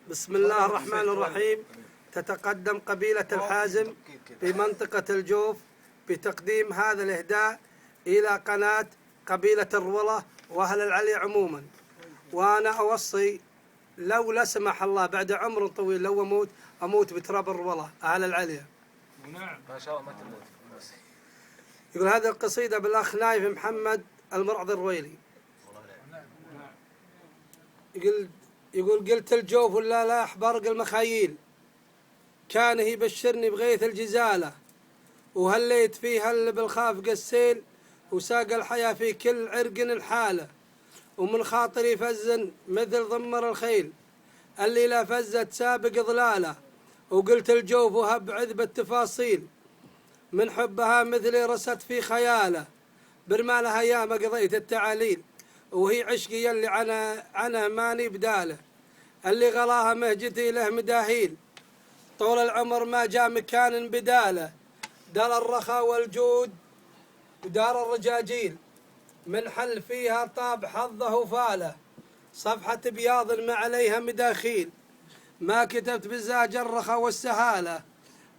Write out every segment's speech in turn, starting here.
بسم الله الرحمن الرحيم. تتقدم قبيلة الحازم في منطقة الجوف بتقديم هذا الإهداء إلى قناة قبيلة الرولة وأهل العلي عموما. وأنا أوصي لو لا سمح الله بعد عمر طويل لو أموت بتراب الرولة أهل العلي. نعم ما شاء الله ما تموت. يقول هذه القصيدة بالأخ نايف محمد المرعض الرويلي. يقول قلت الجوف ولا لا أحبرق المخايل، كان يبشرني بغيث الجزالة، وهليت فيه هل بالخاف قسيل، وساق الحياة في كل عرق الحالة، ومن خاطري فزن مثل ضمر الخيل اللي لا فزت سابق ضلاله، وقلت الجوف وهب عذب التفاصيل من حبها مثلي رست في خياله، برمالها ياما قضيت التعاليل، وهي عشقي اللي عنه ماني بداله، اللي غلاها مهجتي له مداهيل، طول العمر ما جاء مكان بداله، دار الرخاء والجود ودار الرجاجيل، من حل فيها طاب حظه وفاله، صفحة بياض ما عليها مداخيل، ما كتبت بزاج الرخاء والسهالة،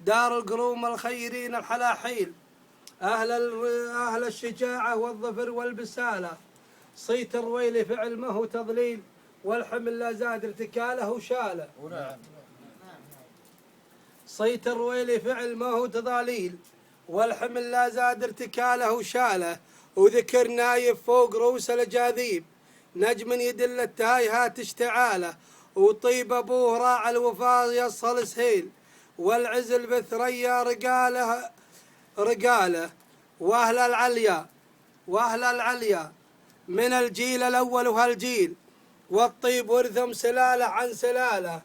دار القروم الخيرين الحلاحيل، أهل الشجاعة والظفر والبسالة، صيت الرويلي في علمه تضليل، والحمل لا زاد ارتكاله وشاله. صيت الرويلي في علمه تضاليل، والحمل لا زاد ارتكاله وشاله، وذكر نايف فوق رؤوس الأجاذيب، نجم يدل التايهات اشتعاله، وطيب أبوه راعى الوفاء يصل سهيل، والعزل بثريا رقاله، وأهل العليا من الجيل الأول وهالجيل، والطيب ورثهم سلالة عن سلالة،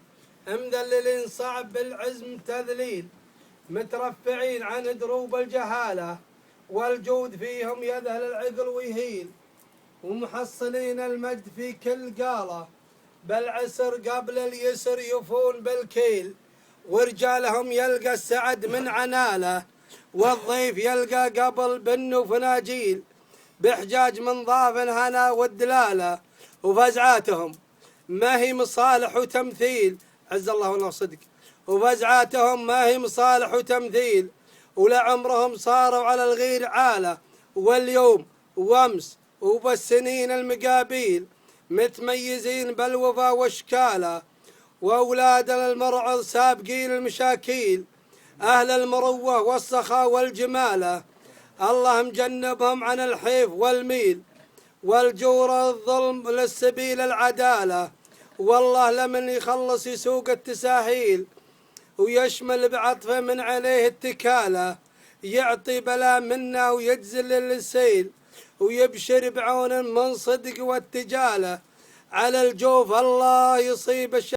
مذللين صعب بالعزم تذليل، مترفعين عن دروب الجهالة، والجود فيهم يذهل العقل ويهيل، ومحصلين المجد في كل قالة، بالعسر قبل اليسر يفون بالكيل، ورجالهم يلقى السعد من عناله، والضيف يلقى قبل بن فناجيل، بحجاج من ضاف الهنا والدلاله، وفزعاتهم ما هي مصالح وتمثيل، عز الله والله صدق، وفزعاتهم ما هي مصالح وتمثيل، ولعمرهم صاروا على الغير عاله، واليوم وامس وبالسنين المقابيل، متميزين بالوفا واشكاله، واولادنا المرعض سابقين المشاكيل، اهل المروه والسخاء والجماله، الله مجنبهم عن الحيف والميل، والجور الظلم للسبيل العداله، والله لمن يخلص يسوق التساهيل، ويشمل بعطفه من عليه اتكاله، يعطي بلا منا ويجزل للسيل، ويبشر بعون من صدق والتجاله، على الجوف الله يصيب